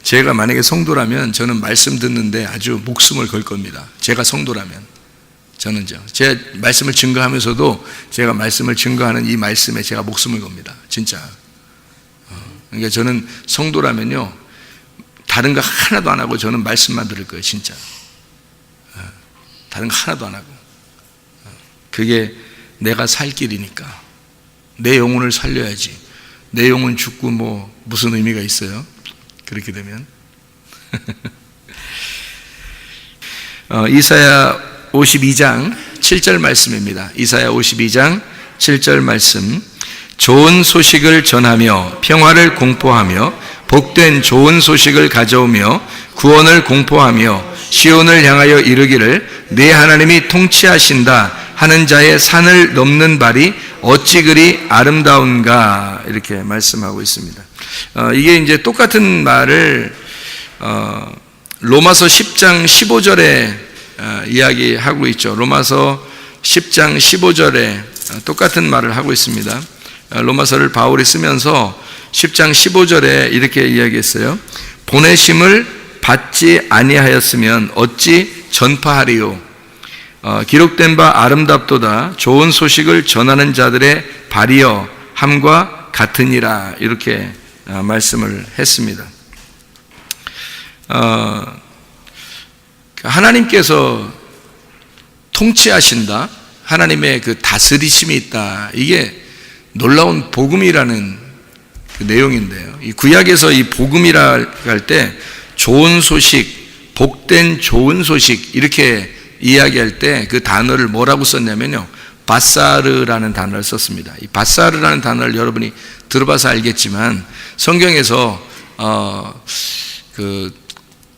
제가 만약에 성도라면 저는 말씀 듣는데 아주 목숨을 걸 겁니다. 제가 성도라면 저는요. 제 말씀을 증거하면서도 제가 말씀을 증거하는 이 말씀에 제가 목숨을 겁니다. 진짜. 그러니까 저는 성도라면요, 다른 거 하나도 안 하고 저는 말씀만 들을 거예요. 진짜. 다른 거 하나도 안 하고. 그게 내가 살 길이니까. 내 영혼을 살려야지. 내 영혼 죽고 뭐 무슨 의미가 있어요? 그렇게 되면. 이사야 52장 7절 말씀입니다. 이사야 52장 7절 말씀. 좋은 소식을 전하며 평화를 공포하며 복된 좋은 소식을 가져오며 구원을 공포하며 시온을 향하여 이르기를 네 하나님이 통치하신다 하는 자의 산을 넘는 발이 어찌 그리 아름다운가, 이렇게 말씀하고 있습니다. 이게 이제 똑같은 말을 로마서 10장 15절에 이야기하고 있죠. 로마서 10장 15절에 똑같은 말을 하고 있습니다. 로마서를 바울이 쓰면서 10장 15절에 이렇게 이야기했어요. 보내심을 받지 아니하였으면 어찌 전파하리요. 기록된 바 아름답도다. 좋은 소식을 전하는 자들의 발이여 함과 같으니라. 이렇게 말씀을 했습니다. 하나님께서 통치하신다. 하나님의 그 다스리심이 있다. 이게 놀라운 복음이라는 그 내용인데요. 이 구약에서 이 복음이라 할 때 좋은 소식, 복된 좋은 소식 이렇게 이야기할 때 그 단어를 뭐라고 썼냐면요, 바사르라는 단어를 썼습니다. 이 바사르라는 단어를 여러분이 들어봐서 알겠지만 성경에서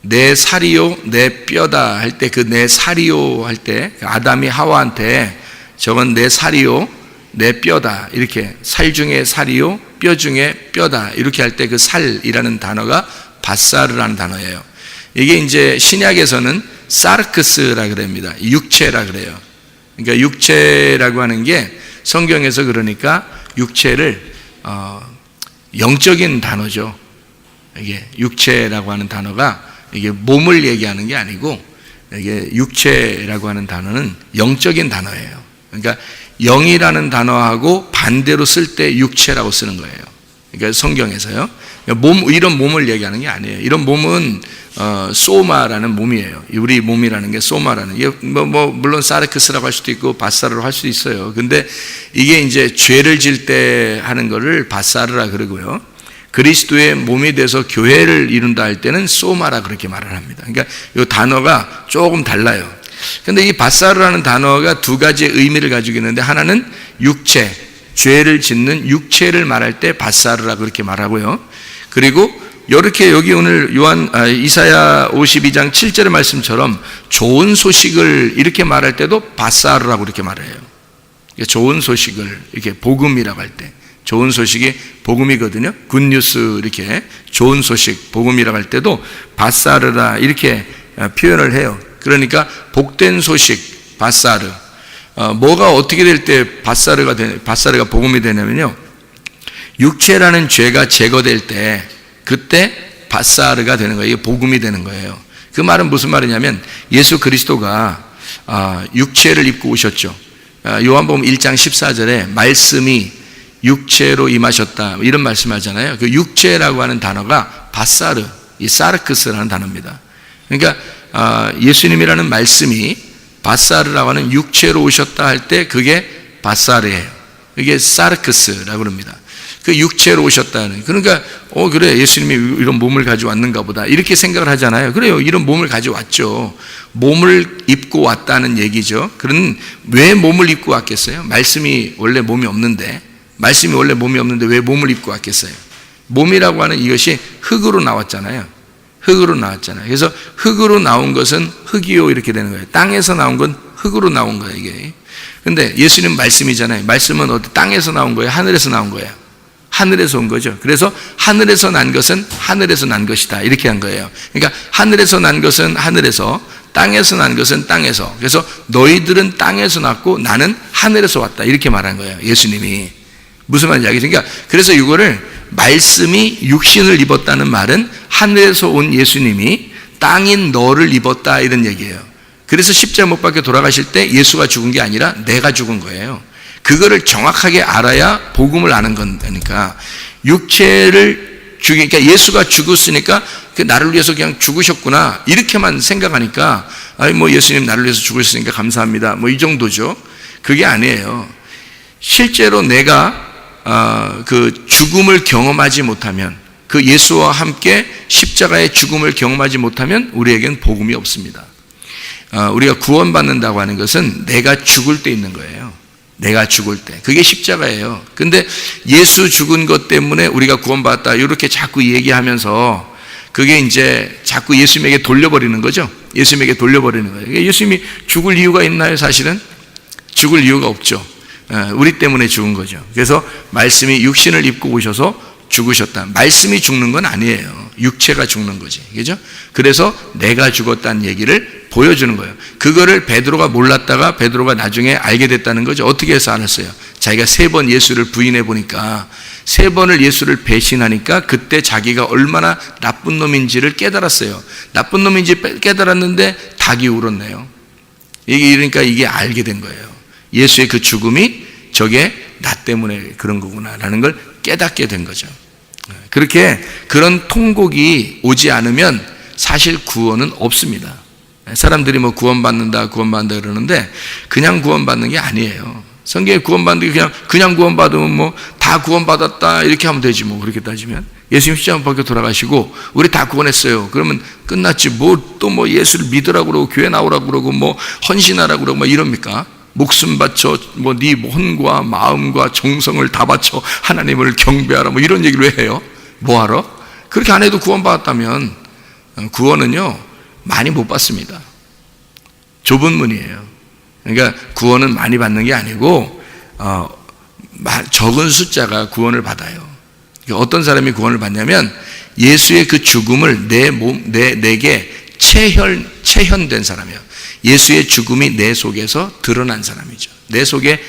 내 살이요 내 뼈다 할 때 그 내 살이요 할 때 아담이 하와한테 저건 내 살이요 내 뼈다, 이렇게 살 중에 살이요 뼈 중에 뼈다 이렇게 할 때 그 살이라는 단어가 바사르라는 단어예요. 이게 이제 신약에서는 사르크스라 그럽니다. 육체라 그래요. 그러니까 육체라고 하는 게 성경에서 그러니까 육체를 영적인 단어죠. 이게 육체라고 하는 단어가 이게 몸을 얘기하는 게 아니고 이게 육체라고 하는 단어는 영적인 단어예요. 그러니까 영이라는 단어하고 반대로 쓸 때 육체라고 쓰는 거예요. 그러니까 성경에서요. 이런 몸을 얘기하는 게 아니에요. 이런 몸은 소마라는 몸이에요. 우리 몸이라는 게 소마라는 게 물론 사르크스라고 할 수도 있고 바사르로 할 수도 있어요. 근데 이게 이제 죄를 질 때 하는 거를 바사르라 그러고요. 그리스도의 몸이 돼서 교회를 이룬다 할 때는 소마라 그렇게 말을 합니다. 그러니까 이 단어가 조금 달라요. 근데 이 바사르라는 단어가 두 가지의 의미를 가지고 있는데 하나는 육체, 죄를 짓는 육체를 말할 때 바사르라 그렇게 말하고요. 그리고 이렇게 여기 오늘 이사야 52장 7절의 말씀처럼 좋은 소식을 이렇게 말할 때도 바사르라고 이렇게 말해요. 좋은 소식을 이렇게 복음이라고 할 때 좋은 소식이 복음이거든요. 굿뉴스 이렇게 좋은 소식 복음이라고 할 때도 바사르라 이렇게 표현을 해요. 그러니까 복된 소식 바사르. 뭐가 어떻게 될 때 바사르가 복음이 되냐면요, 육체라는 죄가 제거될 때 그때 바사르가 되는 거예요. 이게 복음이 되는 거예요. 그 말은 무슨 말이냐면 예수 그리스도가 육체를 입고 오셨죠. 요한복음 1장 14절에 말씀이 육체로 임하셨다 이런 말씀하잖아요. 그 육체라고 하는 단어가 바사르, 이 사르크스라는 단어입니다. 그러니까 예수님이라는 말씀이 바사르라고 하는 육체로 오셨다 할 때 그게 바사르예요. 이게 사르크스라고 합니다. 그 육체로 오셨다는, 그러니까 그래 예수님이 이런 몸을 가지고 왔는가 보다 이렇게 생각을 하잖아요. 그래요, 이런 몸을 가지고 왔죠. 몸을 입고 왔다는 얘기죠. 그런 왜 몸을 입고 왔겠어요? 말씀이 원래 몸이 없는데 왜 몸을 입고 왔겠어요? 몸이라고 하는 이것이 흙으로 나왔잖아요. 그래서 흙으로 나온 것은 흙이요 이렇게 되는 거예요. 땅에서 나온 건 흙으로 나온 거예요, 이게. 근데 예수님 말씀이잖아요. 말씀은 어디 땅에서 나온 거예요? 하늘에서 나온 거예요? 하늘에서 온 거죠. 그래서 하늘에서 난 것은 하늘에서 난 것이다 이렇게 한 거예요. 그러니까 하늘에서 난 것은 하늘에서, 땅에서 난 것은 땅에서. 그래서 너희들은 땅에서 났고 나는 하늘에서 왔다 이렇게 말한 거예요, 예수님이. 무슨 말인지 알겠죠? 그러니까 그래서 이거를 말씀이 육신을 입었다는 말은 하늘에서 온 예수님이 땅인 너를 입었다 이런 얘기예요. 그래서 십자가 못 박혀 돌아가실 때 예수가 죽은 게 아니라 내가 죽은 거예요. 그거를 정확하게 알아야 복음을 아는 거니까. 육체를 그러니까 예수가 죽었으니까 나를 위해서 그냥 죽으셨구나 이렇게만 생각하니까 아니 뭐 예수님 나를 위해서 죽으셨으니까 감사합니다 뭐 이 정도죠. 그게 아니에요. 실제로 내가 그 죽음을 경험하지 못하면, 그 예수와 함께 십자가의 죽음을 경험하지 못하면 우리에겐 복음이 없습니다. 우리가 구원받는다고 하는 것은 내가 죽을 때 있는 거예요. 내가 죽을 때. 그게 십자가예요. 근데 예수 죽은 것 때문에 우리가 구원받았다 이렇게 자꾸 얘기하면서 그게 이제 자꾸 예수님에게 돌려버리는 거죠. 예수님에게 돌려버리는 거예요. 예수님이 죽을 이유가 있나요? 사실은 죽을 이유가 없죠. 우리 때문에 죽은 거죠. 그래서 말씀이 육신을 입고 오셔서 죽으셨다. 말씀이 죽는 건 아니에요. 육체가 죽는 거지. 그죠? 그래서 내가 죽었다는 얘기를 보여주는 거예요. 그거를 베드로가 몰랐다가 베드로가 나중에 알게 됐다는 거죠. 어떻게 해서 알았어요? 자기가 3번 예수를 부인해 보니까 3번을 예수를 배신하니까 그때 자기가 얼마나 나쁜 놈인지를 깨달았어요. 나쁜 놈인지 깨달았는데 닭이 울었네요. 그러니까 이게 알게 된 거예요. 예수의 그 죽음이 저게 나 때문에 그런 거구나라는 걸 깨닫게 된 거죠. 그렇게 그런 통곡이 오지 않으면 사실 구원은 없습니다. 사람들이 뭐 구원받는다 그러는데 그냥 구원받는 게 아니에요. 성경에 구원받는 게 그냥 구원받으면 뭐 다 구원받았다 이렇게 하면 되지 뭐. 그렇게 따지면 예수님 십자가 밖에 돌아가시고 우리 다 구원했어요 그러면 끝났지. 뭐 또 뭐 예수를 믿으라고 그러고 교회 나오라고 그러고 뭐 헌신하라고 그러고 뭐 이럽니까? 목숨 바쳐 뭐 네 혼과 마음과 정성을 다 바쳐 하나님을 경배하라 뭐 이런 얘기를 왜 해요? 뭐하러? 그렇게 안 해도 구원받았다면 구원은요 많이 못 받습니다. 좁은 문이에요. 그러니까 구원은 많이 받는 게 아니고 적은 숫자가 구원을 받아요. 어떤 사람이 구원을 받냐면 예수의 그 죽음을 내게 체현된 사람이에요. 예수의 죽음이 내 속에서 드러난 사람이죠. 내 속에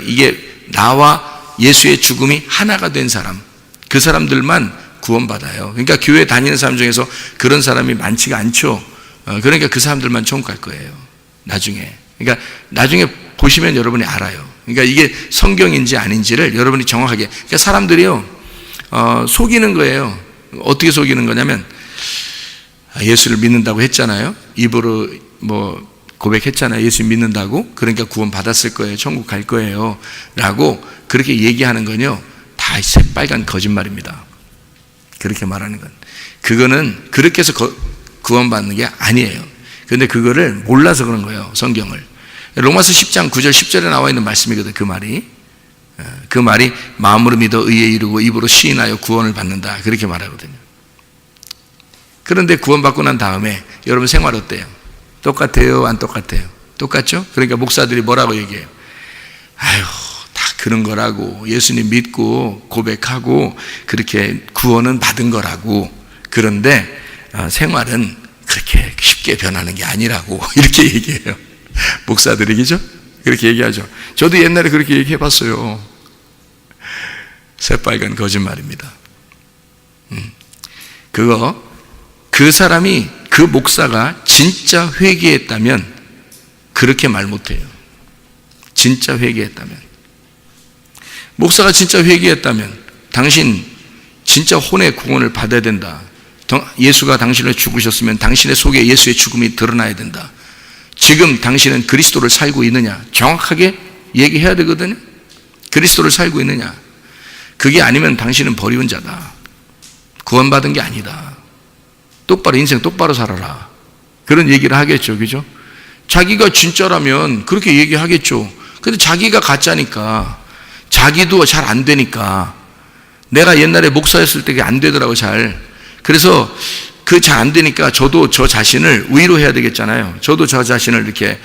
이게 나와 예수의 죽음이 하나가 된 사람, 그 사람들만 구원받아요. 그러니까 교회 다니는 사람 중에서 그런 사람이 많지가 않죠. 그러니까 그 사람들만 천국 갈 거예요. 나중에. 그러니까 나중에 보시면 여러분이 알아요. 그러니까 이게 성경인지 아닌지를 여러분이 정확하게. 그러니까 사람들이요 속이는 거예요. 어떻게 속이는 거냐면 예수를 믿는다고 했잖아요. 입으로 뭐 고백했잖아요. 예수 믿는다고. 그러니까 구원 받았을 거예요. 천국 갈 거예요. 라고 그렇게 얘기하는 건요 다 새빨간 거짓말입니다. 그렇게 말하는 건. 그거는 그렇게 해서 구원받는 게 아니에요. 그런데 그거를 몰라서 그런 거예요. 성경을. 로마서 10장 9절 10절에 나와 있는 말씀이거든요. 그 말이 마음으로 믿어 의에 이르고 입으로 시인하여 구원을 받는다. 그렇게 말하거든요. 그런데 구원받고 난 다음에 여러분 생활 어때요? 똑같아요? 안 똑같아요? 똑같죠? 그러니까 목사들이 뭐라고 얘기해요? 아유 다 그런 거라고. 예수님 믿고 고백하고 그렇게 구원은 받은 거라고. 그런데 생활은 그렇게 쉽게 변하는 게 아니라고 이렇게 얘기해요. 목사들이. 그죠? 그렇게 얘기하죠. 저도 옛날에 그렇게 얘기해 봤어요. 새빨간 거짓말입니다. 그 사람이, 그 목사가 진짜 회개했다면 그렇게 말 못해요. 진짜 회개했다면. 목사가 진짜 회개했다면 당신 진짜 혼의 구원을 받아야 된다. 예수가 당신을 죽으셨으면 당신의 속에 예수의 죽음이 드러나야 된다. 지금 당신은 그리스도를 살고 있느냐? 정확하게 얘기해야 되거든요. 그리스도를 살고 있느냐? 그게 아니면 당신은 버리운 자다. 구원받은 게 아니다. 똑바로 인생 똑바로 살아라. 그런 얘기를 하겠죠. 그죠? 자기가 진짜라면 그렇게 얘기하겠죠. 근데 자기가 가짜니까, 자기도 잘 안 되니까. 내가 옛날에 목사였을 때 그게 안 되더라고 잘. 그래서 그 잘 안 되니까 저도 저 자신을 위로해야 되겠잖아요. 저도 저 자신을 이렇게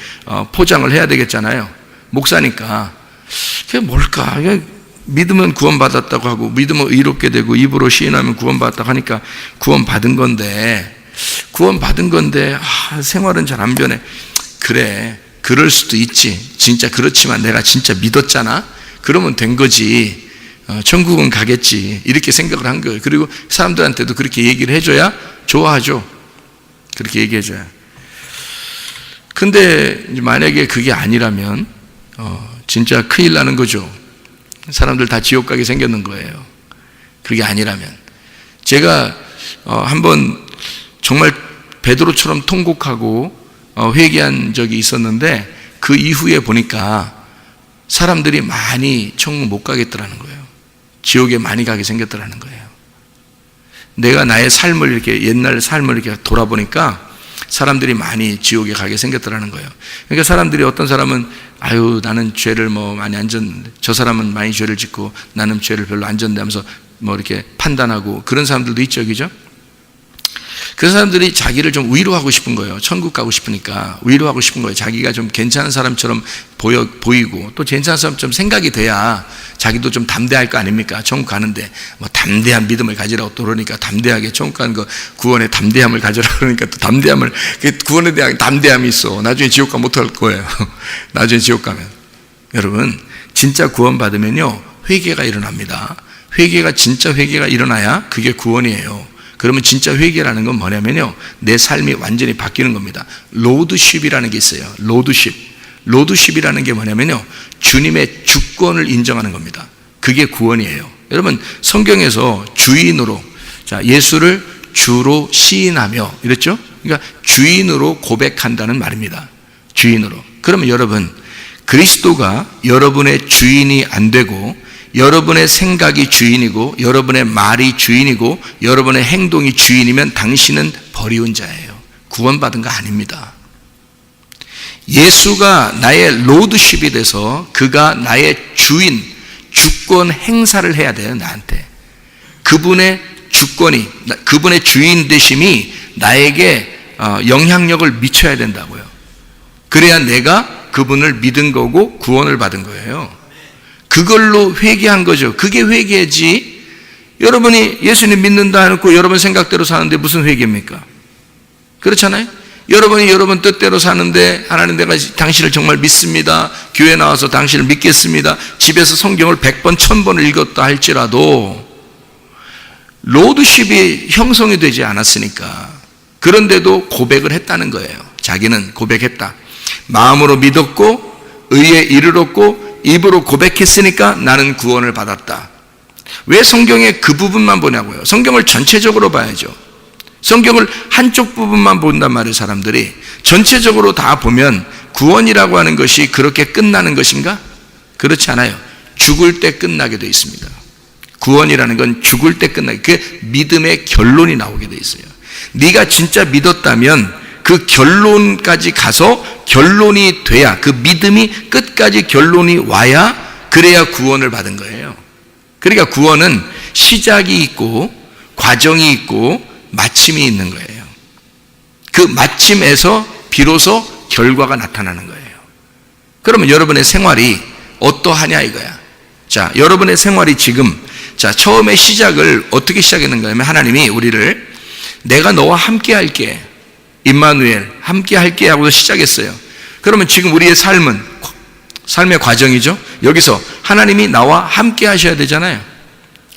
포장을 해야 되겠잖아요. 목사니까. 그게 뭘까? 믿으면 구원받았다고 하고 믿으면 의롭게 되고 입으로 시인하면 구원받았다고 하니까 구원받은 건데 생활은 잘 안 변해. 그래, 그럴 수도 있지. 진짜 그렇지만 내가 진짜 믿었잖아. 그러면 된 거지. 천국은 가겠지 이렇게 생각을 한 거예요. 그리고 사람들한테도 그렇게 얘기를 해줘야 좋아하죠. 그렇게 얘기해줘야. 근데 만약에 그게 아니라면 진짜 큰일 나는 거죠. 사람들 다 지옥 가게 생겼는 거예요. 그게 아니라면. 제가 한번 정말 베드로처럼 통곡하고 회개한 적이 있었는데 그 이후에 보니까 사람들이 많이 천국 못 가겠더라는 거예요. 지옥에 많이 가게 생겼더라는 거예요. 내가 나의 삶을 이렇게 옛날 삶을 이렇게 돌아보니까 사람들이 많이 지옥에 가게 생겼더라는 거예요. 그러니까 사람들이 어떤 사람은 아유 나는 죄를 많이 안 졌는데 저 사람은 많이 죄를 짓고 나는 죄를 별로 안 졌는데 하면서 이렇게 판단하고 그런 사람들도 있죠, 그죠? 그 사람들이 자기를 좀 위로하고 싶은 거예요. 천국 가고 싶으니까 위로하고 싶은 거예요. 자기가 좀 괜찮은 사람처럼 보이고 또 괜찮은 사람처럼 생각이 돼야 자기도 좀 담대할 거 아닙니까? 천국 가는데 담대한 믿음을 가지라고 또 그러니까 담대하게 천국 가는 거 구원의 담대함을 가지라고 그러니까 또 담대함을 구원에 대한 담대함이 있어. 나중에 지옥 가면 못할 거예요. 나중에 지옥 가면. 여러분 진짜 구원 받으면요 회개가 일어납니다. 회개가 진짜 회개가 일어나야 그게 구원이에요. 그러면 진짜 회개라는 건 뭐냐면요 내 삶이 완전히 바뀌는 겁니다. 로드십이라는 게 있어요. 로드십이라는 게 뭐냐면요 주님의 주권을 인정하는 겁니다. 그게 구원이에요. 여러분 성경에서 주인으로 예수를 주로 시인하며 이랬죠. 그러니까 주인으로 고백한다는 말입니다. 주인으로. 그러면 여러분 그리스도가 여러분의 주인이 안 되고 여러분의 생각이 주인이고 여러분의 말이 주인이고 여러분의 행동이 주인이면 당신은 버리운 자예요. 구원받은 거 아닙니다. 예수가 나의 로드십이 돼서 그가 나의 주인, 주권 행사를 해야 돼요. 나한테. 그분의 주권이, 그분의 주인 되심이 나에게 영향력을 미쳐야 된다고요. 그래야 내가 그분을 믿은 거고 구원을 받은 거예요. 그걸로 회개한 거죠. 그게 회개지. 여러분이 예수님 믿는다 해놓고 여러분 생각대로 사는데 무슨 회개입니까? 그렇잖아요. 여러분이 여러분 뜻대로 사는데 하나님 내가 당신을 정말 믿습니다. 교회 나와서 당신을 믿겠습니다. 집에서 성경을 100번 1000번을 읽었다 할지라도 로드십이 형성이 되지 않았으니까 그런데도 고백을 했다는 거예요. 자기는 고백했다. 마음으로 믿었고 의에 이르렀고 입으로 고백했으니까 나는 구원을 받았다. 왜 성경에 그 부분만 보냐고요? 성경을 전체적으로 봐야죠. 성경을 한쪽 부분만 본단 말이에요. 사람들이 전체적으로 다 보면 구원이라고 하는 것이 그렇게 끝나는 것인가? 그렇지 않아요. 죽을 때 끝나게 되어 있습니다. 구원이라는 건 죽을 때 끝나게, 그 믿음의 결론이 나오게 되어 있어요. 네가 진짜 믿었다면 그 결론까지 가서 결론이 돼야, 그 믿음이 끝까지 결론이 와야 그래야 구원을 받은 거예요. 그러니까 구원은 시작이 있고 과정이 있고 마침이 있는 거예요. 그 마침에서 비로소 결과가 나타나는 거예요. 그러면 여러분의 생활이 어떠하냐 이거야. 자, 여러분의 생활이 지금 처음에 시작을 어떻게 시작했는가 하면 하나님이 우리를 내가 너와 함께 할게, 임마누엘 함께 할게 하고서 시작했어요. 그러면 지금 우리의 삶의 과정이죠. 여기서 하나님이 나와 함께 하셔야 되잖아요.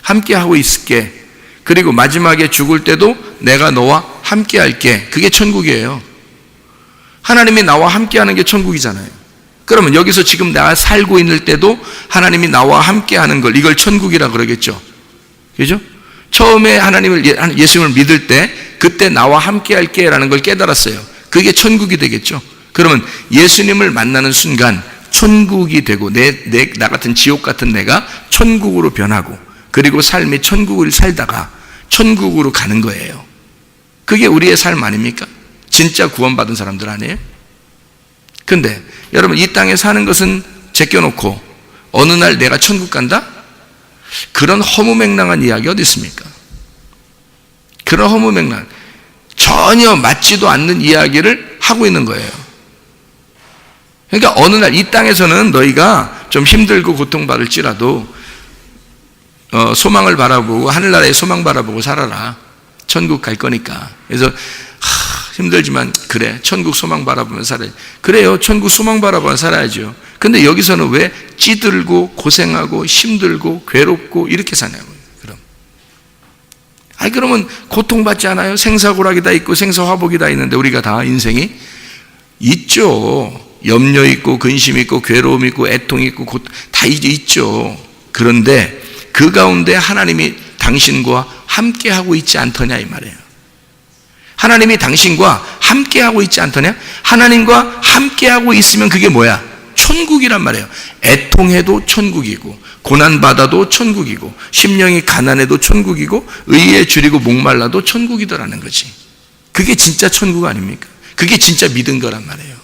함께 하고 있을게. 그리고 마지막에 죽을 때도 내가 너와 함께 할게. 그게 천국이에요. 하나님이 나와 함께 하는 게 천국이잖아요. 그러면 여기서 지금 내가 살고 있을 때도 하나님이 나와 함께 하는 걸, 이걸 천국이라 그러겠죠. 그죠? 처음에 예수님을 믿을 때 그때 나와 함께 할게 라는 걸 깨달았어요. 그게 천국이 되겠죠. 그러면 예수님을 만나는 순간 천국이 되고 나 같은 지옥 같은 내가 천국으로 변하고, 그리고 삶이 천국을 살다가 천국으로 가는 거예요. 그게 우리의 삶 아닙니까? 진짜 구원받은 사람들 아니에요? 근데 여러분, 이 땅에 사는 것은 제껴놓고 어느 날 내가 천국 간다? 그런 허무맹랑한 이야기 어디 있습니까? 그런 허무맹랑, 전혀 맞지도 않는 이야기를 하고 있는 거예요. 그러니까 어느 날 이 땅에서는 너희가 좀 힘들고 고통받을지라도 소망을 바라보고, 하늘나라의 소망 바라보고 살아라. 천국 갈 거니까. 그래서 힘들지만 그래, 천국 소망 바라보면 살아야지. 그래요, 천국 소망 바라보면 살아야죠. 근데 여기서는 왜 찌들고 고생하고 힘들고 괴롭고 이렇게 사냐고요. 그러면 고통받지 않아요? 생사고락이 다 있고 생사화복이 다 있는데 우리가 다 인생이 있죠. 염려 있고 근심 있고 괴로움 있고 애통 있고 다 있죠. 그런데 그 가운데 하나님이 당신과 함께하고 있지 않더냐 이 말이에요. 하나님이 당신과 함께하고 있지 않더냐? 하나님과 함께하고 있으면 그게 뭐야? 천국이란 말이에요. 애통해도 천국이고 고난받아도 천국이고 심령이 가난해도 천국이고 의에 줄이고 목말라도 천국이더라는 거지. 그게 진짜 천국 아닙니까? 그게 진짜 믿은 거란 말이에요.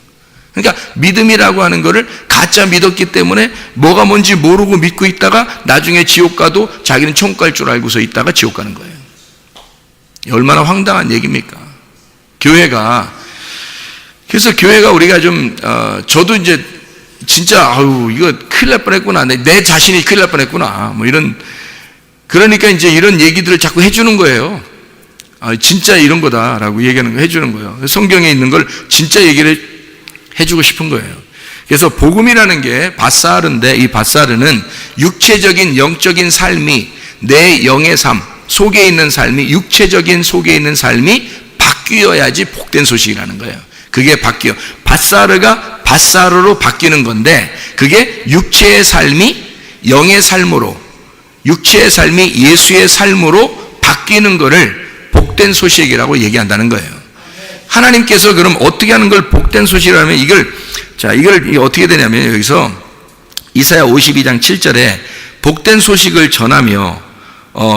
그러니까 믿음이라고 하는 거를 가짜 믿었기 때문에 뭐가 뭔지 모르고 믿고 있다가 나중에 지옥 가도 자기는 천국 갈 줄 알고서 있다가 지옥 가는 거예요. 얼마나 황당한 얘기입니까? 그래서 교회가 우리가 좀 저도 이제 진짜 이거 큰일 날 뻔했구나, 내 자신이 큰일 날 뻔했구나, 뭐 이런, 그러니까 이제 이런 얘기들을 자꾸 해주는 거예요. 진짜 이런 거다라고 얘기하는 거 해주는 거예요. 성경에 있는 걸 진짜 얘기를 해주고 싶은 거예요. 그래서 복음이라는 게 바사르인데, 이 바사르는 육체적인 영적인 삶이, 내 영의 삶 속에 있는 삶이, 육체적인 속에 있는 삶이 바뀌어야지 복된 소식이라는 거예요. 그게 바뀌어, 바사르가 바사르로 바뀌는 건데, 그게 육체의 삶이 영의 삶으로, 육체의 삶이 예수의 삶으로 바뀌는 거를 복된 소식이라고 얘기한다는 거예요. 하나님께서 그럼 어떻게 하는 걸 복된 소식이라면, 이걸 어떻게 되냐면, 여기서 이사야 52장 7절에 복된 소식을 전하며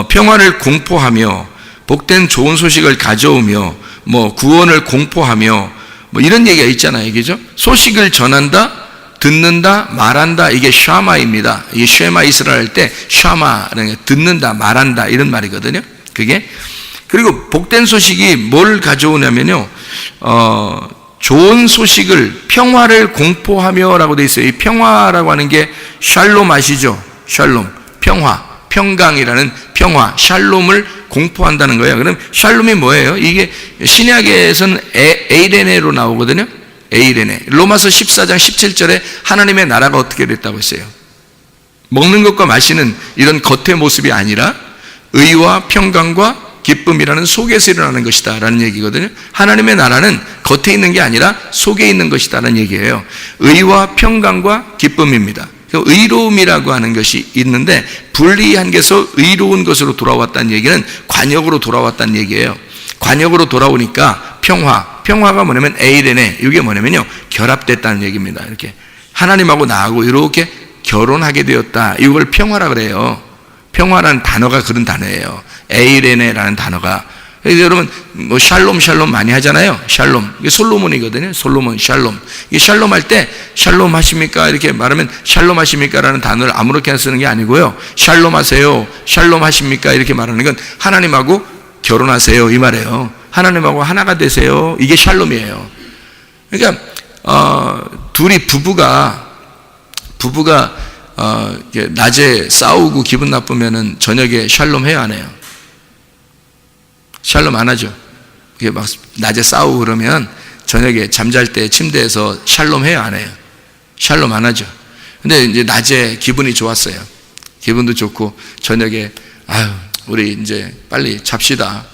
평화를 공포하며 복된 좋은 소식을 가져오며 뭐 구원을 공포하며 뭐 이런 얘기가 있잖아요. 그죠? 소식을 전한다, 듣는다, 말한다. 이게 샤마입니다. 이게 쉐마 이스라엘 할 때 샤마라는 게 듣는다, 말한다 이런 말이거든요. 그게. 그리고 복된 소식이 뭘 가져오냐면요. 좋은 소식을, 평화를 공포하며라고 돼 있어요. 이 평화라고 하는 게 샬롬 아시죠? 샬롬, 평화, 평강이라는 평화, 샬롬을 공포한다는 거예요. 그럼 샬롬이 뭐예요? 이게 신약에서는 에이레네로 나오거든요. 에이레네. 로마서 14장 17절에 하나님의 나라가 어떻게 됐다고 했어요? 먹는 것과 마시는 이런 겉의 모습이 아니라 의와 평강과 기쁨이라는 속에서 일어나는 것이다 라는 얘기거든요. 하나님의 나라는 겉에 있는 게 아니라 속에 있는 것이다 라는 얘기예요. 의와 평강과 기쁨입니다. 의로움이라고 하는 것이 있는데, 불의한 게서 의로운 것으로 돌아왔다는 얘기는 관역으로 돌아왔다는 얘기예요. 관역으로 돌아오니까 평화가 뭐냐면 에이레네, 이게 뭐냐면요, 결합됐다는 얘기입니다. 이렇게 하나님하고 나하고 이렇게 결혼하게 되었다, 이걸 평화라 그래요. 평화라는 단어가 그런 단어예요. 에이레네라는 단어가. 그래서 여러분 뭐 샬롬 많이 하잖아요. 샬롬, 이게 솔로몬이거든요. 솔로몬 샬롬. 이게 샬롬 할 때 샬롬 하십니까 이렇게 말하면 샬롬 하십니까라는 단어를 아무렇게나 쓰는 게 아니고요. 샬롬 하세요, 샬롬 하십니까 이렇게 말하는 건 하나님하고 결혼하세요 이 말이에요. 하나님하고 하나가 되세요. 이게 샬롬이에요. 그러니까 둘이 부부가 낮에 싸우고 기분 나쁘면은 저녁에 샬롬 해요, 안 해요? 샬롬 안 하죠. 이게 막 낮에 싸우고 그러면 저녁에 잠잘 때 침대에서 샬롬 해요, 안 해요? 샬롬 안 하죠. 근데 이제 낮에 기분이 좋았어요. 기분도 좋고 저녁에 우리 이제 빨리 잡시다.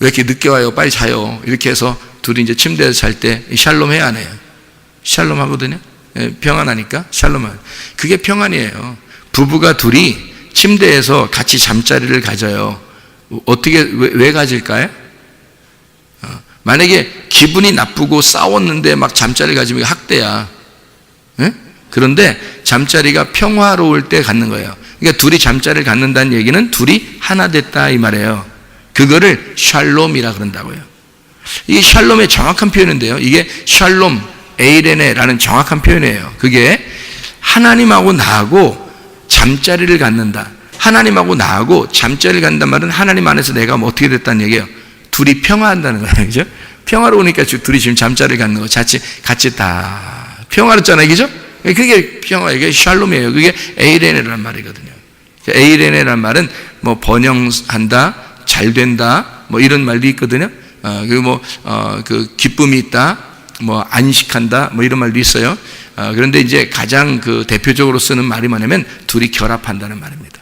왜 이렇게 늦게 와요? 빨리 자요. 이렇게 해서 둘이 이제 침대에서 잘 때 샬롬 해요, 안 해요? 샬롬 하거든요. 평안하니까 샬롬. 그게 평안이에요. 부부가 둘이 침대에서 같이 잠자리를 가져요. 어떻게, 왜 가질까요? 만약에 기분이 나쁘고 싸웠는데 막 잠자리를 가지면 학대야. 네? 그런데 잠자리가 평화로울 때 갖는 거예요. 그러니까 둘이 잠자리를 갖는다는 얘기는 둘이 하나 됐다 이 말이에요. 그거를 샬롬이라 그런다고요. 이게 샬롬의 정확한 표현인데요. 이게 샬롬 에이레네라는 정확한 표현이에요. 그게 하나님하고 나하고 잠자리를 갖는다. 하나님하고 나하고 잠자리를 갖는단 말은 하나님 안에서 내가 뭐 어떻게 됐다는 얘기예요. 둘이 평화한다는 거예요. 그죠? 평화로우니까 둘이 지금 잠자리를 갖는 거 같이 다 평화롭잖아요. 그죠? 그게 평화, 이게 샬롬이에요. 그게 에이레네라는 말이거든요. 에이레네라는 말은 뭐 번영한다, 잘 된다, 뭐 이런 말도 있거든요. 그리고 그 기쁨이 있다, 뭐 안식한다, 뭐 이런 말도 있어요. 그런데 이제 가장 그 대표적으로 쓰는 말이 뭐냐면 둘이 결합한다는 말입니다.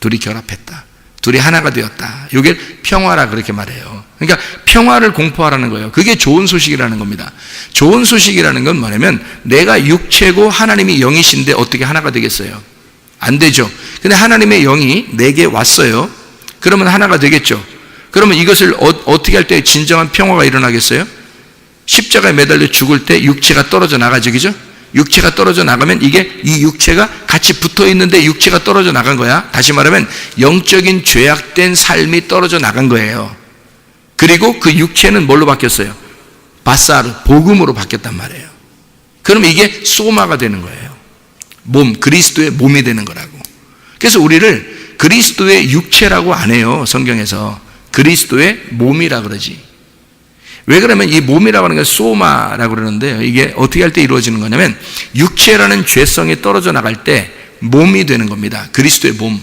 둘이 결합했다. 둘이 하나가 되었다. 이게 평화라 그렇게 말해요. 그러니까 평화를 공포하라는 거예요. 그게 좋은 소식이라는 겁니다. 좋은 소식이라는 건 뭐냐면 내가 육체고 하나님이 영이신데 어떻게 하나가 되겠어요? 안 되죠. 근데 하나님의 영이 내게 왔어요. 그러면 하나가 되겠죠. 그러면 이것을 어떻게 할 때 진정한 평화가 일어나겠어요? 십자가에 매달려 죽을 때 육체가 떨어져 나가죠. 그죠? 육체가 떨어져 나가면 이게 이 육체가 같이 붙어 있는데 육체가 떨어져 나간 거야. 다시 말하면 영적인 죄악된 삶이 떨어져 나간 거예요. 그리고 그 육체는 뭘로 바뀌었어요? 바사르, 복음으로 바뀌었단 말이에요. 그럼 이게 소마가 되는 거예요. 몸, 그리스도의 몸이 되는 거라고. 그래서 우리를 그리스도의 육체라고 안 해요. 성경에서. 그리스도의 몸이라 그러지. 왜 그러면 이 몸이라고 하는 게 소마라고 그러는데요. 이게 어떻게 할 때 이루어지는 거냐면 육체라는 죄성이 떨어져 나갈 때 몸이 되는 겁니다. 그리스도의 몸.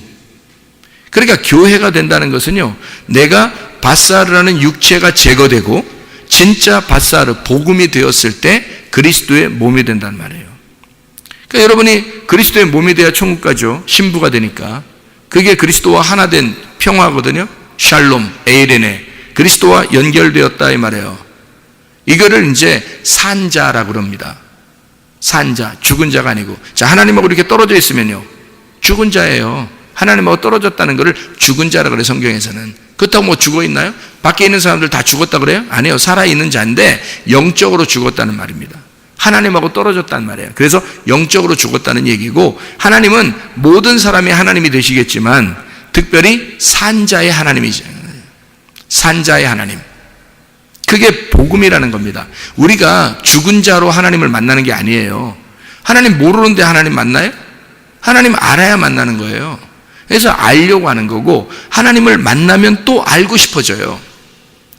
그러니까 교회가 된다는 것은요, 내가 바사르라는 육체가 제거되고 진짜 바사르, 복음이 되었을 때 그리스도의 몸이 된다는 말이에요. 그러니까 여러분이 그리스도의 몸이 돼야 천국 가죠. 신부가 되니까. 그게 그리스도와 하나 된 평화거든요. 샬롬, 에이레네. 그리스도와 연결되었다 이 말이에요. 이거를 이제 산자라고 그럽니다. 산자, 죽은 자가 아니고. 자, 하나님하고 이렇게 떨어져 있으면요, 죽은 자예요. 하나님하고 떨어졌다는 것을 죽은 자라 그래요, 성경에서는. 그렇다고 뭐 죽어 있나요? 밖에 있는 사람들 다 죽었다 그래요? 아니에요. 살아있는 자인데 영적으로 죽었다는 말입니다. 하나님하고 떨어졌다는 말이에요. 그래서 영적으로 죽었다는 얘기고, 하나님은 모든 사람이 하나님이 되시겠지만 특별히 산자의 하나님이죠. 산자의 하나님. 그게 복음이라는 겁니다. 우리가 죽은 자로 하나님을 만나는 게 아니에요. 하나님 모르는데 하나님 만나요? 하나님 알아야 만나는 거예요. 그래서 알려고 하는 거고, 하나님을 만나면 또 알고 싶어져요.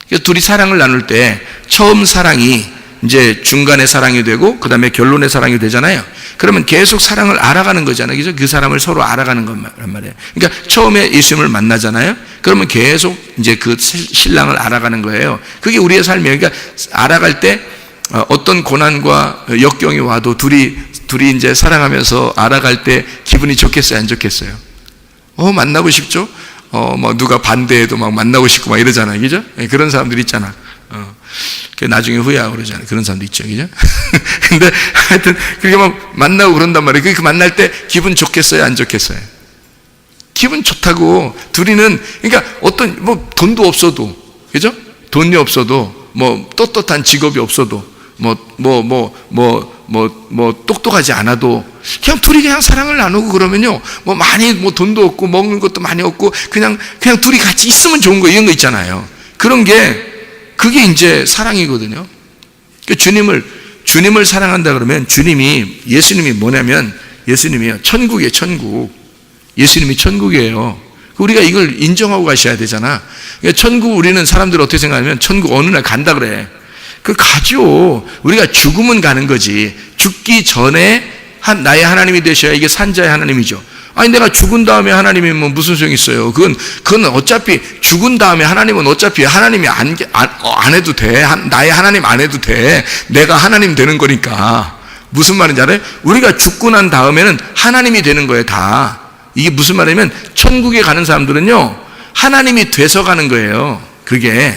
그래서 둘이 사랑을 나눌 때 처음 사랑이 이제 중간의 사랑이 되고 그 다음에 결론의 사랑이 되잖아요. 그러면 계속 사랑을 알아가는 거잖아요. 그죠? 그 사람을 서로 알아가는 것만 말이에요. 그러니까 처음에 예수님을 만나잖아요. 그러면 계속 이제 그 신랑을 알아가는 거예요. 그게 우리의 삶이에요. 그러니까 알아갈 때 어떤 고난과 역경이 와도 둘이 이제 사랑하면서 알아갈 때 기분이 좋겠어요? 안 좋겠어요? 만나고 싶죠? 뭐 누가 반대해도 막 만나고 싶고 막 이러잖아요. 그죠? 그런 사람들 있잖아. 나중에 후회하고 그러잖아요. 그런 사람도 있죠. 그죠? 근데 하여튼 그렇게 막 만나고 그런단 말이에요. 그 만날 때 기분 좋겠어요? 안 좋겠어요? 기분 좋다고. 둘이는, 그러니까 어떤, 뭐 돈도 없어도, 그죠? 돈이 없어도, 뭐 떳떳한 직업이 없어도, 똑똑하지 않아도 그냥 둘이 그냥 사랑을 나누고 그러면요, 뭐 많이, 뭐 돈도 없고 먹는 것도 많이 없고 그냥 둘이 같이 있으면 좋은 거, 이런 거 있잖아요. 그런 게, 그게 이제 사랑이거든요. 그러니까 주님을 사랑한다 그러면 예수님이 뭐냐면, 예수님이요, 천국이에요, 천국. 예수님이 천국이에요. 우리가 이걸 인정하고 가셔야 되잖아. 그러니까 천국, 우리는 사람들 어떻게 생각하면 천국 어느 날 간다 그래. 가죠. 우리가 죽으면 가는 거지. 죽기 전에 나의 하나님이 되셔야 이게 산자의 하나님이죠. 아니, 내가 죽은 다음에 하나님이면 무슨 소용이 있어요? 그건 어차피 죽은 다음에 하나님은 어차피 하나님이 안 해도 돼. 나의 하나님 안 해도 돼. 내가 하나님 되는 거니까. 무슨 말인지 알아요? 우리가 죽고 난 다음에는 하나님이 되는 거예요, 다. 이게 무슨 말이냐면, 천국에 가는 사람들은요, 하나님이 돼서 가는 거예요. 그게.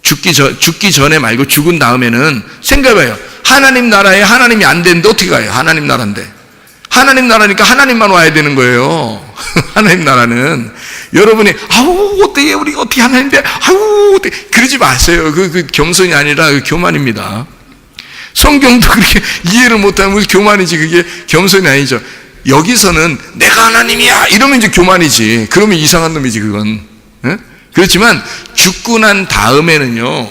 죽기 전에 말고 죽은 다음에는 생각해봐요. 하나님 나라에 하나님이 안 되는데 어떻게 가요? 하나님 나라인데. 하나님 나라니까 하나님만 와야 되는 거예요. 하나님 나라는. 여러분이, 어떻게, 우리가 어떻게 하나님인데, 어떻게, 그러지 마세요. 그 겸손이 아니라 교만입니다. 성경도 그렇게 이해를 못하면 우리 교만이지, 그게 겸손이 아니죠. 여기서는 내가 하나님이야! 이러면 이제 교만이지. 그러면 이상한 놈이지, 그건. 네? 그렇지만 죽고 난 다음에는요,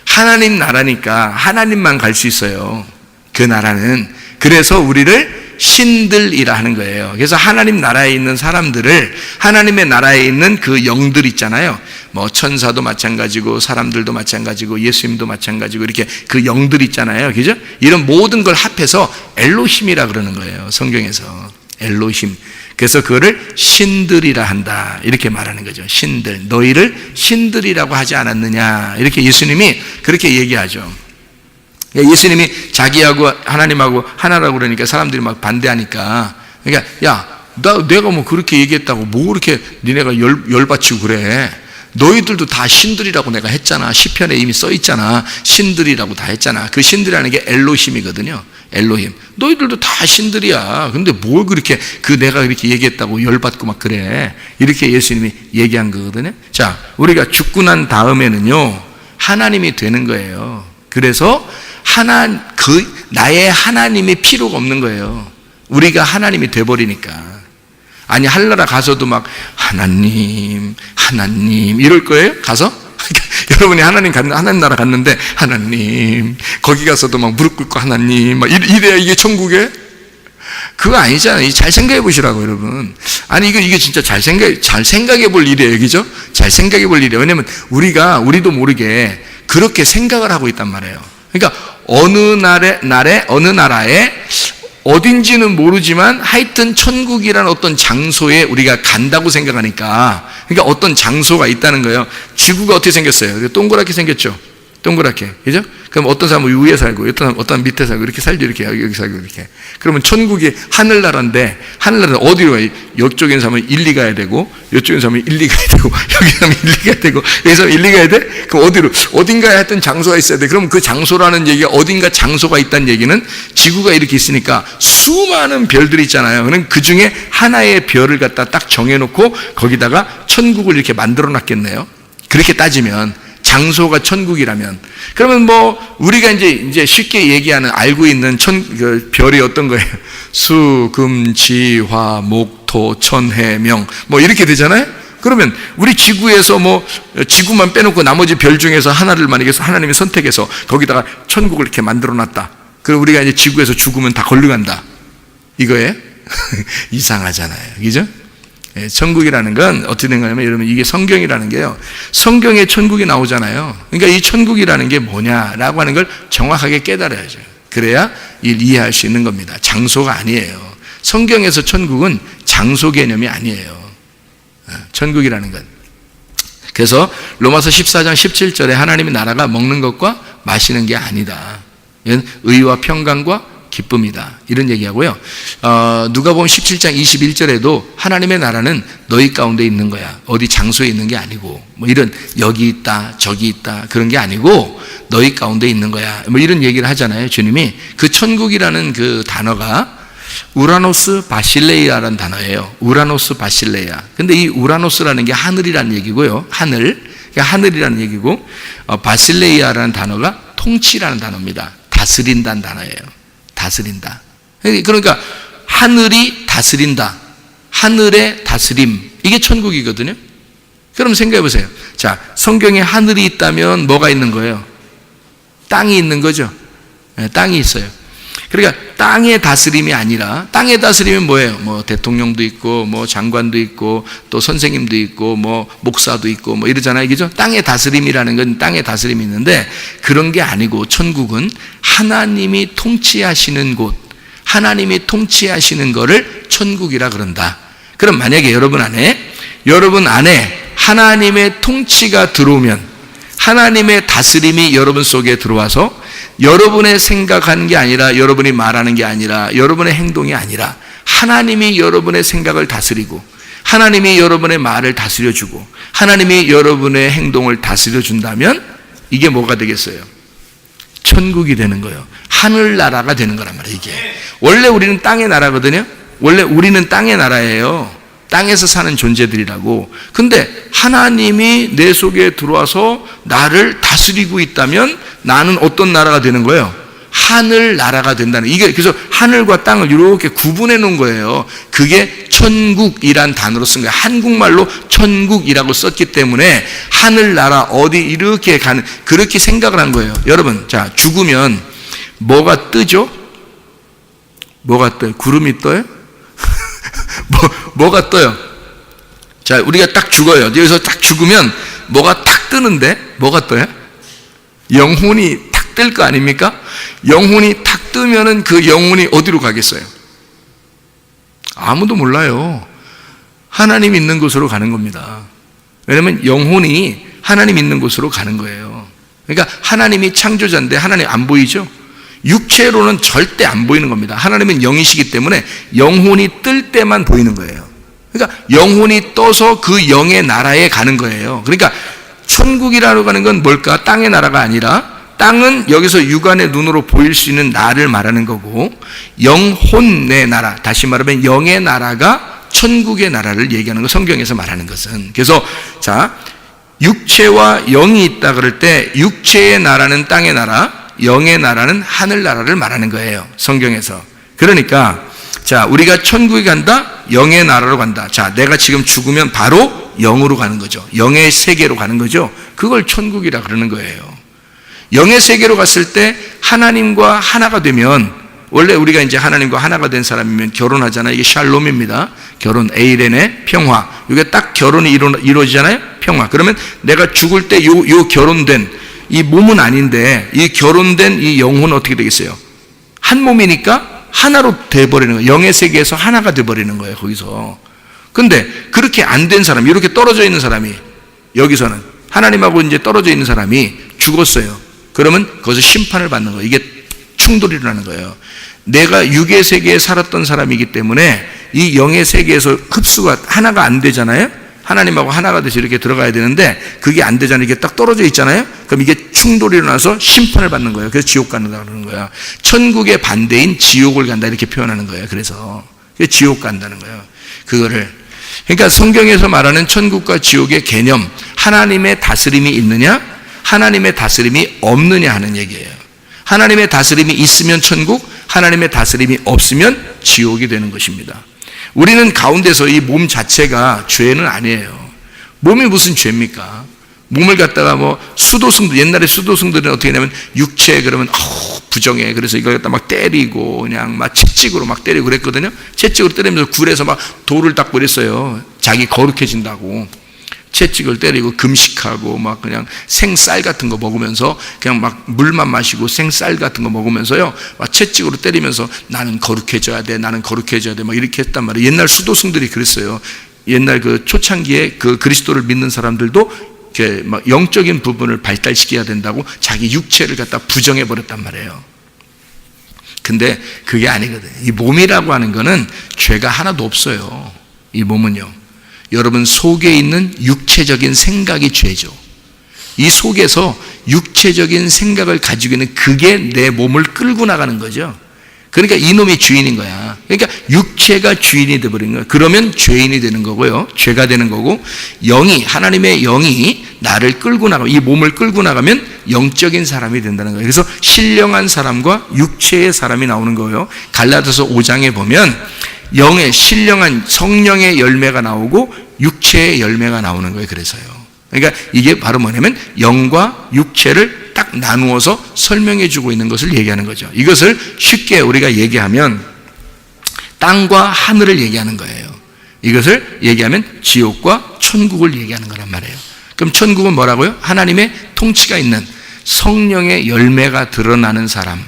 하나님 나라니까 하나님만 갈 수 있어요. 그 나라는. 그래서 우리를 신들이라 하는 거예요. 그래서 하나님 나라에 있는 사람들을, 하나님의 나라에 있는 그 영들 있잖아요. 뭐 천사도 마찬가지고 사람들도 마찬가지고 예수님도 마찬가지고 이렇게 그 영들 있잖아요. 그죠? 이런 모든 걸 합해서 엘로힘이라 그러는 거예요. 성경에서. 엘로힘. 그래서 그거를 신들이라 한다. 이렇게 말하는 거죠. 신들. 너희를 신들이라고 하지 않았느냐. 이렇게 예수님이 그렇게 얘기하죠. 예수님이 자기하고 하나님하고 하나라고 그러니까 사람들이 막 반대하니까, 그러니까 내가 뭐 그렇게 얘기했다고 뭐 그렇게 니네가 열받치고 그래. 너희들도 다 신들이라고 내가 했잖아. 시편에 이미 써 있잖아. 신들이라고 다 했잖아. 그 신들이라는 게 엘로힘이거든요. 엘로힘. 너희들도 다 신들이야. 근데 뭘 그렇게 내가 그렇게 얘기했다고 열받고 막 그래. 이렇게 예수님이 얘기한 거거든요. 자, 우리가 죽고 난 다음에는요, 하나님이 되는 거예요. 그래서 나의 하나님이 필요가 없는 거예요. 우리가 하나님이 돼버리니까. 아니, 하늘나라 가서도 막 하나님 이럴 거예요? 가서? 여러분이 하나님 나라 갔는데 하나님, 거기 가서도 막 무릎 꿇고 하나님 막 이래야 이게 천국에? 그거 아니잖아요. 잘 생각해 보시라고, 여러분. 아니, 이게 진짜 잘 생각해 볼 일이에요. 그죠? 잘 생각해 볼 일이에요. 왜냐면 우리도 모르게 그렇게 생각을 하고 있단 말이에요. 그러니까 어느 나라에 어딘지는 모르지만 하여튼 천국이라는 어떤 장소에 우리가 간다고 생각하니까, 그러니까 어떤 장소가 있다는 거예요. 지구가 어떻게 생겼어요? 동그랗게 생겼죠? 동그랗게. 그죠? 그럼 어떤 사람은 위에 살고, 어떤 사람은 밑에 살고, 이렇게 살죠. 이렇게, 여기 살고, 이렇게. 그러면 천국이 하늘나라인데, 하늘나라는 어디로 가요? 이쪽에 있는 사람은 1, 2 가야 되고, 이쪽에 있는 사람은 1, 2 가야 되고, 여기 사람은 1, 2 가야 되고, 여기 사람은 1, 2 가야 돼? 그럼 어딘가에 하여튼 장소가 있어야 돼. 그럼 그 장소라는 얘기가 어딘가 장소가 있다는 얘기는 지구가 이렇게 있으니까 수많은 별들이 있잖아요. 그럼 그 중에 하나의 별을 갖다 딱 정해놓고 거기다가 천국을 이렇게 만들어 놨겠네요. 그렇게 따지면. 장소가 천국이라면. 그러면 뭐 우리가 이제 쉽게 얘기하는 알고 있는 별이 어떤 거예요? 수, 금, 지, 화, 목, 토, 천, 해, 명 뭐 이렇게 되잖아요. 그러면 우리 지구에서 뭐 지구만 빼놓고 나머지 별 중에서 하나를 만약에 하나님이 선택해서 거기다가 천국을 이렇게 만들어 놨다. 그럼 우리가 이제 지구에서 죽으면 다 걸려간다. 이거예요? 이상하잖아요. 그죠? 천국이라는 건 어떻게 된 거냐면, 여러분, 이게 성경이라는 게요, 성경에 천국이 나오잖아요. 그러니까 이 천국이라는 게 뭐냐라고 하는 걸 정확하게 깨달아야죠. 그래야 이해할 수 있는 겁니다. 장소가 아니에요. 성경에서 천국은 장소 개념이 아니에요. 천국이라는 건. 그래서 로마서 14장 17절에 하나님의 나라가 먹는 것과 마시는 게 아니다. 이건 의와 평강과 기쁨이다. 이런 얘기하고요. 누가복음 17장 21절에도 하나님의 나라는 너희 가운데 있는 거야. 어디 장소에 있는 게 아니고, 뭐 이런 여기 있다, 저기 있다, 그런 게 아니고 너희 가운데 있는 거야. 뭐 이런 얘기를 하잖아요. 주님이. 그 천국이라는 그 단어가 우라노스 바실레이아라는 단어예요. 우라노스 바실레이아. 근데 이 우라노스라는 게 하늘이라는 얘기고요. 하늘이라는 얘기고, 바실레이아라는 단어가 통치라는 단어입니다. 다스린다는 단어예요. 다스린다. 그러니까 하늘이 다스린다. 하늘의 다스림. 이게 천국이거든요. 그럼 생각해 보세요. 자, 성경에 하늘이 있다면 뭐가 있는 거예요? 땅이 있는 거죠. 네, 땅이 있어요. 그러니까 땅의 다스림이 아니라, 땅의 다스림은 뭐예요? 뭐 대통령도 있고, 뭐 장관도 있고, 또 선생님도 있고, 뭐 목사도 있고, 뭐 이러잖아요. 그죠? 땅의 다스림이라는 건 땅의 다스림이 있는데, 그런 게 아니고 천국은 하나님이 통치하시는 곳, 하나님이 통치하시는 거를 천국이라 그런다. 그럼 만약에 여러분 안에 하나님의 통치가 들어오면, 하나님의 다스림이 여러분 속에 들어와서 여러분의 생각하는 게 아니라, 여러분이 말하는 게 아니라, 여러분의 행동이 아니라 하나님이 여러분의 생각을 다스리고, 하나님이 여러분의 말을 다스려주고, 하나님이 여러분의 행동을 다스려준다면 이게 뭐가 되겠어요? 천국이 되는 거예요. 하늘나라가 되는 거란 말이에요. 이게 원래 우리는 땅의 나라거든요. 원래 우리는 땅의 나라예요. 땅에서 사는 존재들이라고. 근데 하나님이 내 속에 들어와서 나를 다스리고 있다면 나는 어떤 나라가 되는 거예요? 하늘 나라가 된다는. 이게 그래서 하늘과 땅을 이렇게 구분해 놓은 거예요. 그게 천국이란 단어로 쓴 거예요. 한국말로 천국이라고 썼기 때문에 하늘나라 어디 이렇게 가는, 그렇게 생각을 한 거예요. 여러분, 자, 죽으면 뭐가 뜨죠? 뭐가 떠요? 구름이 떠요? 뭐가 떠요? 자, 우리가 딱 죽어요. 여기서 딱 죽으면 뭐가 탁 뜨는데, 뭐가 떠요? 영혼이 탁 뜰 거 아닙니까? 영혼이 탁 뜨면은 그 영혼이 어디로 가겠어요? 아무도 몰라요. 하나님 있는 곳으로 가는 겁니다. 왜냐면 영혼이 하나님 있는 곳으로 가는 거예요. 그러니까 하나님이 창조자인데 하나님 안 보이죠? 육체로는 절대 안 보이는 겁니다. 하나님은 영이시기 때문에 영혼이 뜰 때만 보이는 거예요. 그러니까 영혼이 떠서 그 영의 나라에 가는 거예요. 그러니까 천국이라고 하는 건 뭘까? 땅의 나라가 아니라, 땅은 여기서 육안의 눈으로 보일 수 있는 나를 말하는 거고, 영혼의 나라, 다시 말하면 영의 나라가 천국의 나라를 얘기하는 거, 성경에서 말하는 것은. 그래서 자, 육체와 영이 있다 그럴 때 육체의 나라는 땅의 나라, 영의 나라는 하늘 나라를 말하는 거예요, 성경에서. 그러니까 자, 우리가 천국에 간다, 영의 나라로 간다. 자, 내가 지금 죽으면 바로 영으로 가는 거죠. 영의 세계로 가는 거죠. 그걸 천국이라 그러는 거예요. 영의 세계로 갔을 때 하나님과 하나가 되면, 원래 우리가 이제 하나님과 하나가 된 사람이면 결혼하잖아요. 이게 샬롬입니다. 결혼, 에이렌의 평화. 이게 딱 결혼이 이루어지잖아요. 평화. 그러면 내가 죽을 때 요 결혼된 이 몸은 아닌데, 이 결혼된 이 영혼은 어떻게 되겠어요? 한 몸이니까 하나로 돼버리는 거예요. 영의 세계에서 하나가 돼버리는 거예요, 거기서. 근데 그렇게 안 된 사람이, 이렇게 떨어져 있는 사람이, 여기서는 하나님하고 이제 떨어져 있는 사람이 죽었어요. 그러면 거기서 심판을 받는 거예요. 이게 충돌이 일어나는 거예요. 내가 육의 세계에 살았던 사람이기 때문에 이 영의 세계에서 흡수가 하나가 안 되잖아요. 하나님하고 하나가 돼서 이렇게 들어가야 되는데 그게 안 되잖아요. 이게 딱 떨어져 있잖아요. 그럼 이게 충돌이 일어나서 심판을 받는 거예요. 그래서 지옥 간다 그러는 거야. 천국의 반대인 지옥을 간다 이렇게 표현하는 거예요. 그래서 지옥 간다는 거예요. 그거를. 그러니까 성경에서 말하는 천국과 지옥의 개념, 하나님의 다스림이 있느냐, 하나님의 다스림이 없느냐 하는 얘기예요. 하나님의 다스림이 있으면 천국, 하나님의 다스림이 없으면 지옥이 되는 것입니다. 우리는 가운데서 이 몸 자체가 죄는 아니에요. 몸이 무슨 죄입니까? 몸을 갖다가 뭐 수도승들, 옛날에 수도승들은 어떻게 하냐면 육체 그러면 부정해. 그래서 이걸 갖다 막 때리고 그냥 막 채찍으로 막 때리고 그랬거든요. 채찍으로 때리면서 굴에서 막 돌을 닦고 그랬어요. 자기 거룩해진다고. 채찍을 때리고 금식하고 막 그냥 생쌀 같은 거 먹으면서 그냥 막 물만 마시고 생쌀 같은 거 먹으면서요, 막 채찍으로 때리면서 나는 거룩해져야 돼, 나는 거룩해져야 돼, 막 이렇게 했단 말이에요. 옛날 수도승들이 그랬어요. 옛날 그 초창기에 그 그리스도를 믿는 사람들도 이렇게 막 영적인 부분을 발달시켜야 된다고 자기 육체를 갖다 부정해 버렸단 말이에요. 근데 그게 아니거든요. 이 몸이라고 하는 거는 죄가 하나도 없어요. 이 몸은요, 여러분 속에 있는 육체적인 생각이 죄죠. 이 속에서 육체적인 생각을 가지고 있는 그게 내 몸을 끌고 나가는 거죠. 그러니까 이놈이 주인인 거야. 그러니까 육체가 주인이 되어버린 거예요. 그러면 죄인이 되는 거고요. 죄가 되는 거고, 영이, 하나님의 영이 나를 끌고 나가면, 이 몸을 끌고 나가면 영적인 사람이 된다는 거예요. 그래서 신령한 사람과 육체의 사람이 나오는 거예요. 갈라디아서 5장에 보면 영의 신령한 성령의 열매가 나오고 육체의 열매가 나오는 거예요. 그래서요. 그러니까 이게 바로 뭐냐면 영과 육체를 딱 나누어서 설명해 주고 있는 것을 얘기하는 거죠. 이것을 쉽게 우리가 얘기하면 땅과 하늘을 얘기하는 거예요. 이것을 얘기하면 지옥과 천국을 얘기하는 거란 말이에요. 그럼 천국은 뭐라고요? 하나님의 통치가 있는 성령의 열매가 드러나는 사람,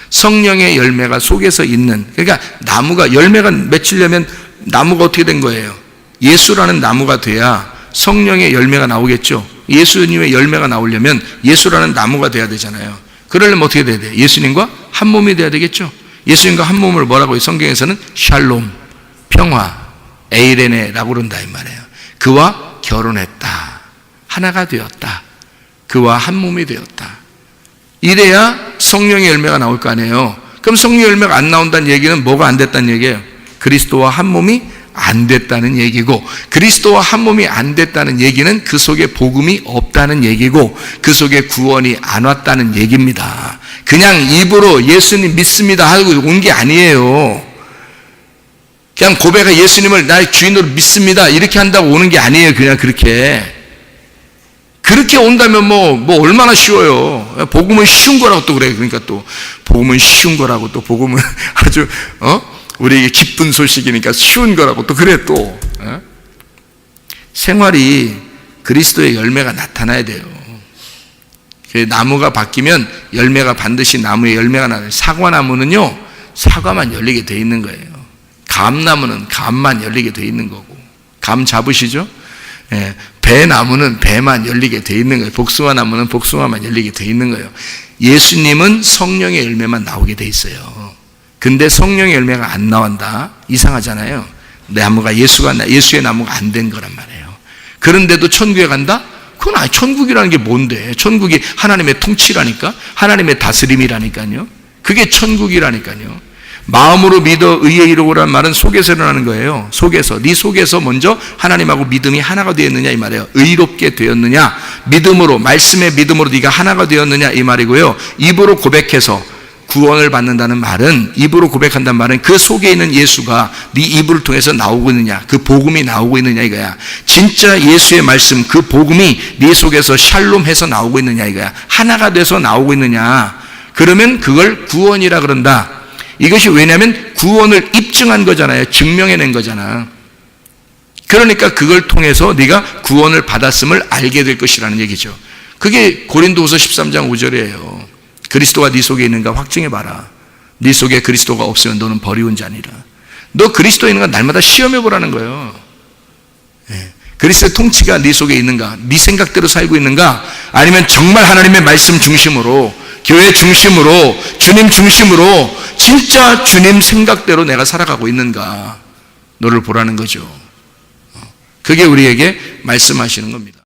성령의 열매가 속에서 있는, 그러니까 나무가 열매가 맺히려면 나무가 어떻게 된 거예요? 예수라는 나무가 돼야 성령의 열매가 나오겠죠. 예수님의 열매가 나오려면 예수라는 나무가 돼야 되잖아요. 그러려면 어떻게 돼야 돼요? 예수님과 한 몸이 돼야 되겠죠. 예수님과 한 몸을 뭐라고 해요? 성경에서는 샬롬, 평화, 에이레네라고 그런다 이 말이에요. 그와 결혼했다, 하나가 되었다, 그와 한 몸이 되었다. 이래야 성령의 열매가 나올 거 아니에요. 그럼 성령의 열매가 안 나온다는 얘기는 뭐가 안 됐다는 얘기예요? 그리스도와 한 몸이 안 됐다는 얘기고, 그리스도와 한 몸이 안 됐다는 얘기는 그 속에 복음이 없다는 얘기고, 그 속에 구원이 안 왔다는 얘기입니다. 그냥 입으로 예수님 믿습니다 하고 온 게 아니에요. 그냥 고백해 예수님을 나의 주인으로 믿습니다 이렇게 한다고 오는 게 아니에요. 그냥 그렇게 온다면 뭐 얼마나 쉬워요. 복음은 쉬운 거라고 또 그래. 그러니까 또 복음은 쉬운 거라고, 또 복음은 아주 우리에게 기쁜 소식이니까 쉬운 거라고 또 그래. 또 생활이 그리스도의 열매가 나타나야 돼요. 나무가 바뀌면 열매가 반드시 나무의 열매가 나요. 사과나무는요, 사과만 열리게 돼 있는 거예요. 감나무는 감만 열리게 돼 있는 거고. 감 잡으시죠? 예, 배나무는 배만 열리게 돼 있는 거예요. 복숭아 나무는 복숭아만 열리게 돼 있는 거예요. 예수님은 성령의 열매만 나오게 돼 있어요. 근데 성령의 열매가 안 나온다? 이상하잖아요. 나무가 예수의 나무가 안 된 거란 말이에요. 그런데도 천국에 간다? 그건 아니, 천국이라는 게 뭔데? 천국이 하나님의 통치라니까? 하나님의 다스림이라니까요. 그게 천국이라니까요. 마음으로 믿어 의에 이르고란 말은 속에서 일어나는 거예요. 네 속에서 먼저 하나님하고 믿음이 하나가 되었느냐 이 말이에요. 의롭게 되었느냐, 믿음으로, 말씀의 믿음으로 네가 하나가 되었느냐 이 말이고요. 입으로 고백해서 구원을 받는다는 말은, 입으로 고백한다는 말은 그 속에 있는 예수가 네 입을 통해서 나오고 있느냐, 그 복음이 나오고 있느냐 이거야. 진짜 예수의 말씀, 그 복음이 네 속에서 샬롬해서 나오고 있느냐 이거야. 하나가 돼서 나오고 있느냐. 그러면 그걸 구원이라 그런다. 이것이 왜냐하면 구원을 입증한 거잖아요. 증명해낸 거잖아. 그러니까 그걸 통해서 네가 구원을 받았음을 알게 될 것이라는 얘기죠. 그게 고린도후서 13장 5절이에요. 그리스도가 네 속에 있는가 확증해봐라. 네 속에 그리스도가 없으면 너는 버리운 자니라. 너 그리스도에 있는가 날마다 시험해보라는 거예요. 그리스도의 통치가 네 속에 있는가, 네 생각대로 살고 있는가, 아니면 정말 하나님의 말씀 중심으로, 교회 중심으로, 주님 중심으로 진짜 주님 생각대로 내가 살아가고 있는가, 너를 보라는 거죠. 그게 우리에게 말씀하시는 겁니다.